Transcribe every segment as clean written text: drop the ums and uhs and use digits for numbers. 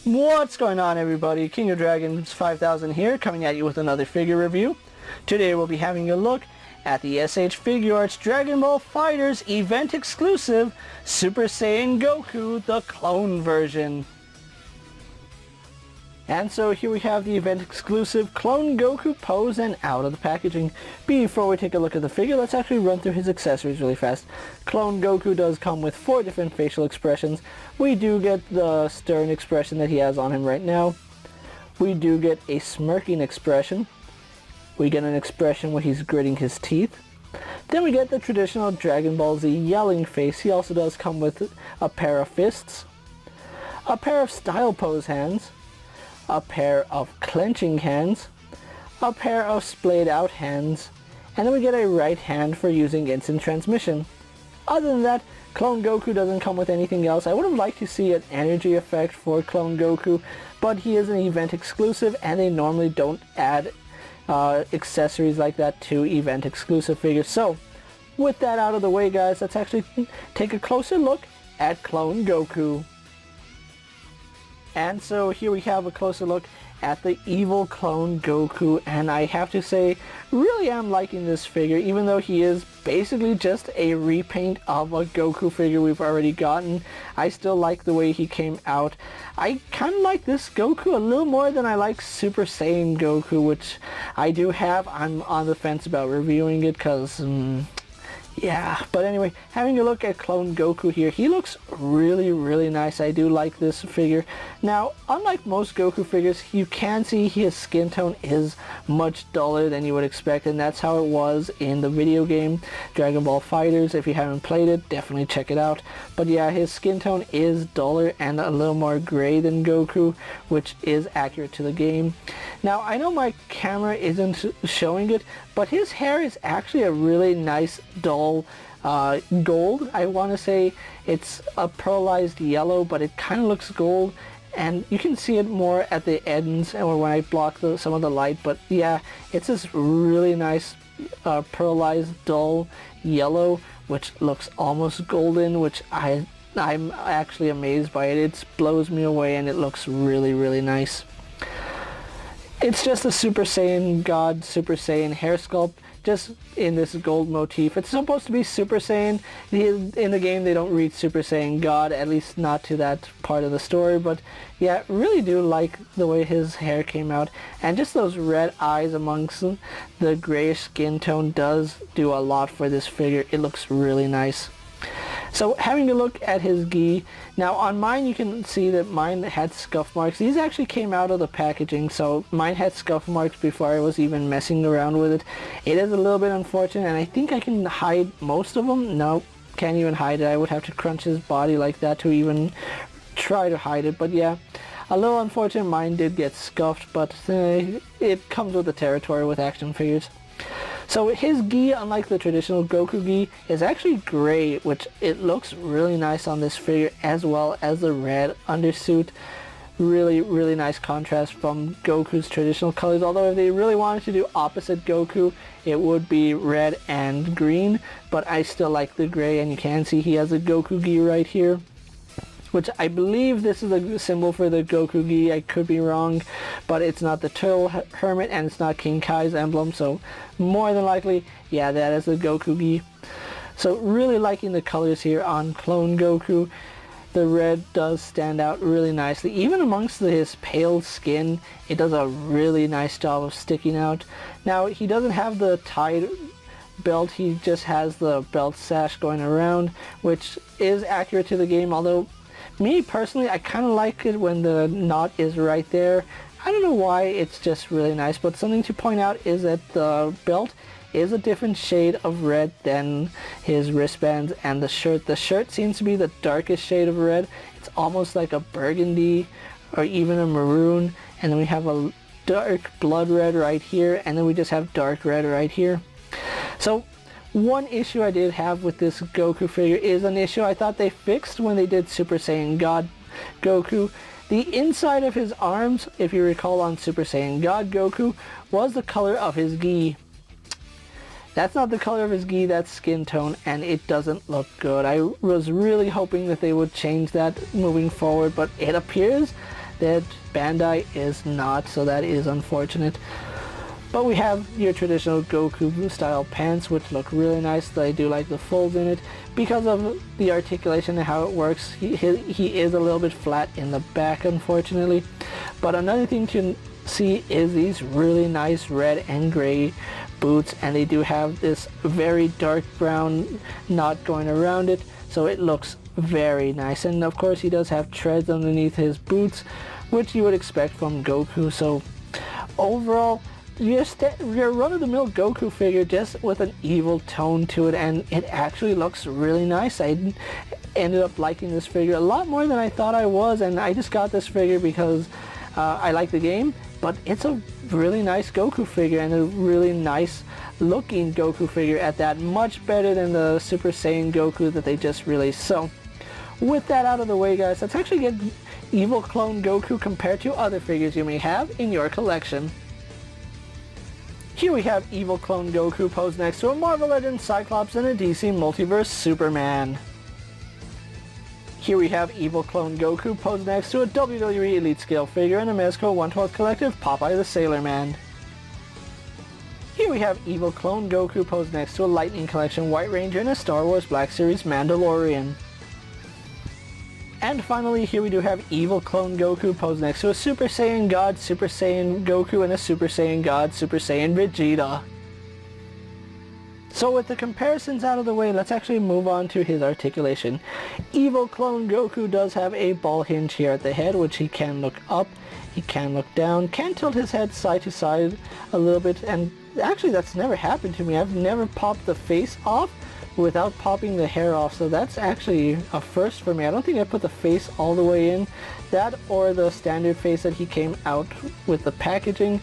What's going on, everybody? KingofDragons 5000 here, coming at you with another figure review. Today we'll be having a look at the SH Figuarts Dragon Ball FighterZ event exclusive Super Saiyan Goku, the clone version. And so here we have the event exclusive Clone Goku pose and out of the packaging. Before we take a look at the figure, let's actually run through his accessories really fast. Clone Goku does come with 4 different facial expressions. We do get the stern expression that he has on him right now. We do get a smirking expression. We get an expression where he's gritting his teeth. Then we get the traditional Dragon Ball Z yelling face. He also does come with a pair of fists, a pair of style pose hands, a pair of clenching hands, a pair of splayed out hands, and then we get a right hand for using instant transmission. Other than that, Clone Goku doesn't come with anything else. I would have liked to see an energy effect for Clone Goku, but he is an event exclusive and they normally don't add accessories like that to event exclusive figures. So with that out of the way, guys, let's actually take a closer look at Clone Goku. And so here we have a closer look at the evil Clone Goku, and I have to say, really am liking this figure, even though he is basically just a repaint of a Goku figure we've already gotten. I still like the way he came out. I kind of like this Goku a little more than I like Super Saiyan Goku, which I do have. I'm on the fence about reviewing it because yeah, but anyway, having a look at Clone Goku here, he looks really nice. I do like this figure. Now, unlike most Goku figures, you can see his skin tone is much duller than you would expect, and that's how it was in the video game Dragon Ball FighterZ. If you haven't played it, definitely check it out. But yeah, his skin tone is duller and a little more gray than Goku, which is accurate to the game. Now, I know my camera isn't showing it, but his hair is actually a really nice dull gold. I want to say it's a pearlized yellow, but it kind of looks gold, and you can see it more at the ends or when I block some of the light. But yeah, it's this really nice pearlized dull yellow, which looks almost golden, which I'm actually amazed by it. It blows me away and it looks really nice. It's just a Super Saiyan God, Super Saiyan hair sculpt, just in this gold motif. It's supposed to be Super Saiyan. In the game they don't read Super Saiyan God, at least not to that part of the story, but yeah, really do like the way his hair came out, and just those red eyes amongst the grayish skin tone does do a lot for this figure. It looks really nice. So having a look at his Ghee, now on mine you can see that mine had scuff marks. These actually came out of the packaging, so mine had scuff marks before I was even messing around with it. It is a little bit unfortunate, and I think I can hide most of them. No, can't even hide it. I would have to crunch his body like that to even try to hide it. But yeah, a little unfortunate. Mine did get scuffed, but it comes with the territory with action figures. So his Ghee, unlike the traditional Goku Ghee, is actually gray, which it looks really nice on this figure, as well as the red undersuit. Really nice contrast from Goku's traditional colors, although if they really wanted to do opposite Goku, it would be red and green, but I still like the gray, and you can see he has a Goku Ghee right here, which I believe this is a symbol for the Goku Ghee. I could be wrong, but it's not the Turtle Hermit and it's not King Kai's emblem, so more than likely, yeah, that is the Goku Ghee. So really liking the colors here on Clone Goku. The red does stand out really nicely. Even amongst his pale skin, it does a really nice job of sticking out. Now, he doesn't have the tied belt, he just has the belt sash going around, which is accurate to the game, although me personally, I kind of like it when the knot is right there. I don't know why, it's just really nice. But something to point out is that the belt is a different shade of red than his wristbands and the shirt. The shirt seems to be the darkest shade of red. It's almost like a burgundy or even a maroon. And then we have a dark blood red right here, and then we just have dark red right here. So one issue I did have with this Goku figure is an issue I thought they fixed when they did Super Saiyan God Goku. The inside of his arms, if you recall on Super Saiyan God Goku, was the color of his Ghee. That's not the color of his Ghee, that's skin tone, and it doesn't look good. I was really hoping that they would change that moving forward, but it appears that Bandai is not, so that is unfortunate. But we have your traditional Goku style pants, which look really nice. I do like the folds in it. Because of the articulation and how it works, he is a little bit flat in the back, unfortunately. But another thing to see is these really nice red and gray boots, and they do have this very dark brown knot going around it, so it looks very nice. And of course he does have treads underneath his boots, which you would expect from Goku. So overall, your run-of-the-mill Goku figure, just with an evil tone to it, and it actually looks really nice. I ended up liking this figure a lot more than I thought I was, and I just got this figure because I like the game, but it's a really nice Goku figure, and a really nice looking Goku figure at that. Much better than the Super Saiyan Goku that they just released. So with that out of the way, guys, let's actually get evil clone Goku compared to other figures you may have in your collection. Here we have evil clone Goku posed next to a Marvel Legends Cyclops and a DC Multiverse Superman. Here we have evil clone Goku posed next to a WWE Elite Scale figure and a Mezco 1/12 Collective Popeye the Sailor Man. Here we have evil clone Goku posed next to a Lightning Collection White Ranger and a Star Wars Black Series Mandalorian. And finally, here we do have evil clone Goku posed next to a Super Saiyan God, Super Saiyan Goku, and a Super Saiyan God, Super Saiyan Vegeta. So with the comparisons out of the way, let's actually move on to his articulation. Evil clone Goku does have a ball hinge here at the head, which he can look up, he can look down, can tilt his head side to side a little bit, and actually that's never happened to me. I've never popped the face off without popping the hair off, so that's actually a first for me. I don't think I put the face all the way in. That or the standard face that he came out with the packaging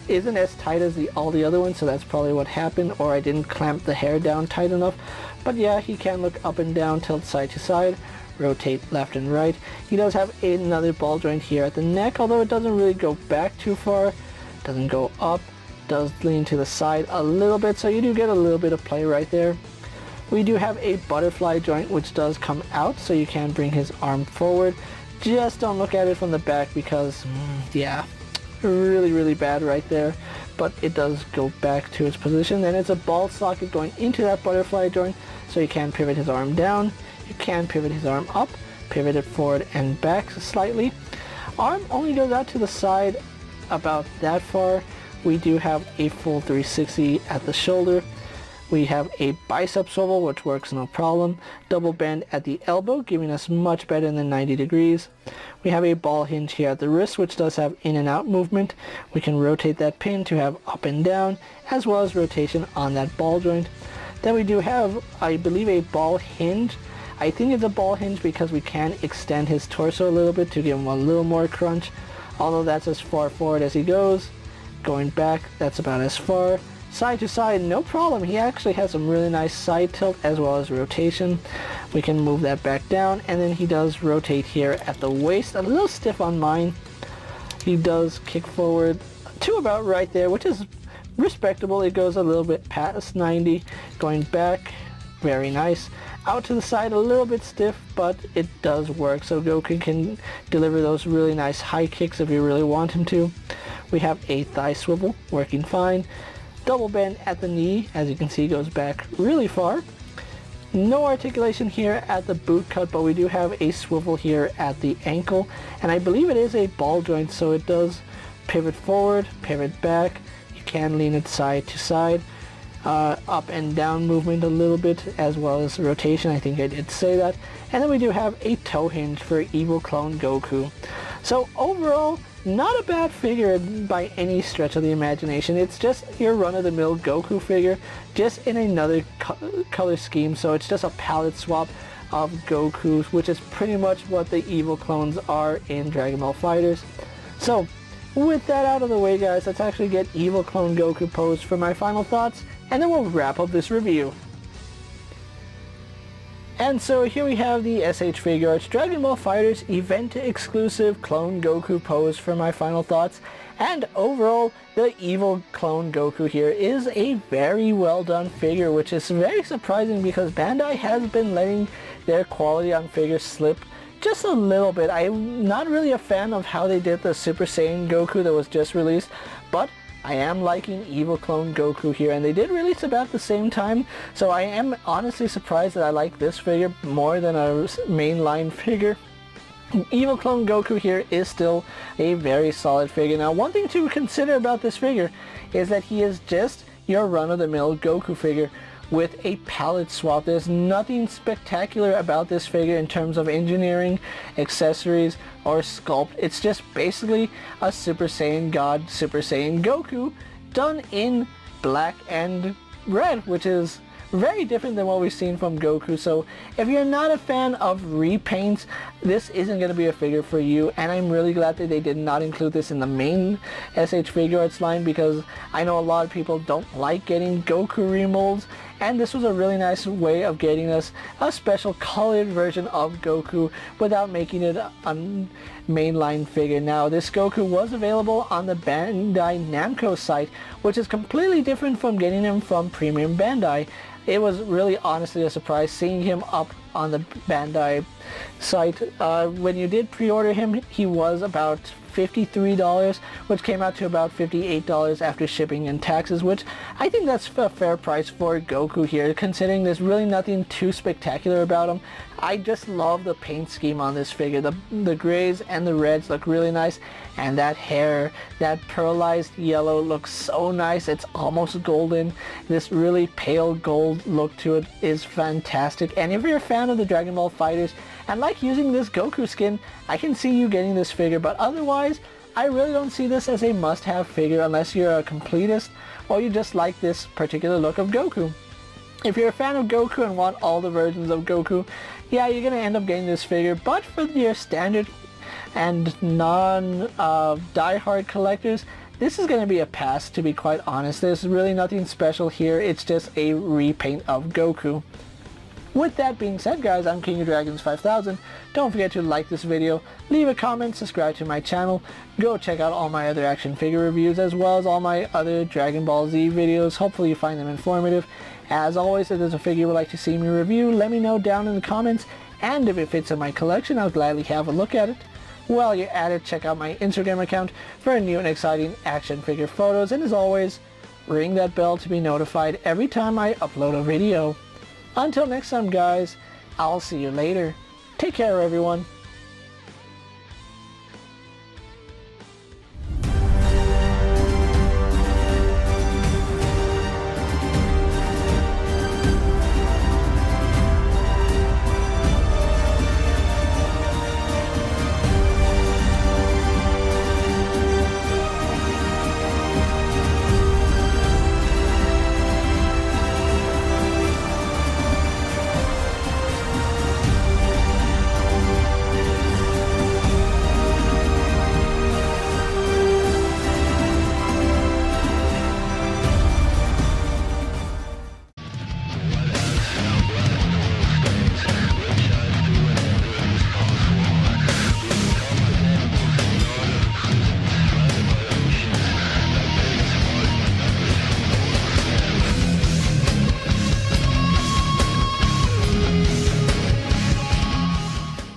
isn't as tight as all the other ones, so that's probably what happened, or I didn't clamp the hair down tight enough. But yeah, he can look up and down, tilt side to side, rotate left and right. He does have another ball joint here at the neck, although it doesn't really go back too far, doesn't go up, does lean to the side a little bit, so you do get a little bit of play right there. We do have a butterfly joint which does come out, so you can bring his arm forward. Just don't look at it from the back because, yeah, really bad right there. But it does go back to its position. Then it's a ball socket going into that butterfly joint, so you can pivot his arm down, you can pivot his arm up, pivot it forward and back slightly. Arm only goes out to the side about that far. We do have a full 360 at the shoulder. We have a bicep swivel, which works no problem. Double bend at the elbow, giving us much better than 90 degrees. We have a ball hinge here at the wrist, which does have in and out movement. We can rotate that pin to have up and down, as well as rotation on that ball joint. Then we do have, I believe, a ball hinge. I think it's a ball hinge because we can extend his torso a little bit to give him a little more crunch, although that's as far forward as he goes. Going back, that's about as far. Side to side, no problem. He actually has some really nice side tilt as well as rotation. We can move that back down, and then he does rotate here at the waist. A little stiff on mine. He does kick forward to about right there, which is respectable. It goes a little bit past 90. Going back, very nice. Out to the side, a little bit stiff, but it does work. So Goku can deliver those really nice high kicks if you really want him to. We have a thigh swivel, working fine. Double bend at the knee, as you can see, goes back really far. No articulation here at the boot cut, but we do have a swivel here at the ankle. And I believe it is a ball joint, so it does pivot forward, pivot back. You can lean it side to side. Up and down movement a little bit, as well as rotation. I think I did say that. And then we do have a toe hinge for evil clone Goku. So overall, not a bad figure by any stretch of the imagination. It's just your run-of-the-mill Goku figure, just in another color scheme. So it's just a palette swap of Goku, which is pretty much what the evil clones are in Dragon Ball FighterZ. So with that out of the way, guys, let's actually get evil clone Goku posed for my final thoughts, and then we'll wrap up this review. And so here we have the SH Figuarts Dragon Ball FighterZ event exclusive clone Goku pose for my final thoughts. And overall, the evil clone Goku here is a very well done figure, which is very surprising because Bandai has been letting their quality on figures slip just a little bit. I'm not really a fan of how they did the Super Saiyan Goku that was just released, but I am liking Evil Clone Goku here, and they did release about the same time, so I am honestly surprised that I like this figure more than a mainline figure. Evil Clone Goku here is still a very solid figure. Now, one thing to consider about this figure is that he is just your run-of-the-mill Goku figure with a palette swap. There's nothing spectacular about this figure in terms of engineering, accessories, or sculpt. It's just basically a Super Saiyan God, Super Saiyan Goku, done in black and red, which is very different than what we've seen from Goku. So if you're not a fan of repaints, this isn't going to be a figure for you, and I'm really glad that they did not include this in the main SH Figuarts line, because I know a lot of people don't like getting Goku remolds, and this was a really nice way of getting us a special colored version of Goku without making it a mainline figure. Now, this Goku was available on the Bandai Namco site, which is completely different from getting him from Premium Bandai. It was really honestly a surprise seeing him up on the Bandai site. When you did pre-order him, he was about $53, which came out to about $58 after shipping and taxes, which I think that's a fair price for Goku here, considering there's really nothing too spectacular about him. I just love the paint scheme on this figure. The grays and the reds look really nice, and that hair, that pearlized yellow looks so nice. It's almost golden. This really pale gold look to it is fantastic, and if you're a fan of the Dragon Ball FighterZ and like using this Goku skin, I can see you getting this figure, but otherwise, I really don't see this as a must-have figure unless you're a completist or you just like this particular look of Goku. If you're a fan of Goku and want all the versions of Goku, yeah, you're going to end up getting this figure, but for your standard and non-diehard collectors, this is going to be a pass, to be quite honest. There's really nothing special here, it's just a repaint of Goku. With that being said, guys, I'm KingofDragons 5000. Don't forget to like this video, leave a comment, subscribe to my channel, go check out all my other action figure reviews as well as all my other Dragon Ball Z videos. Hopefully you find them informative. As always, if there's a figure you would like to see me review, let me know down in the comments, and if it fits in my collection, I'll gladly have a look at it. While you're at it, check out my Instagram account for new and exciting action figure photos, and as always, ring that bell to be notified every time I upload a video. Until next time, guys, I'll see you later. Take care, everyone.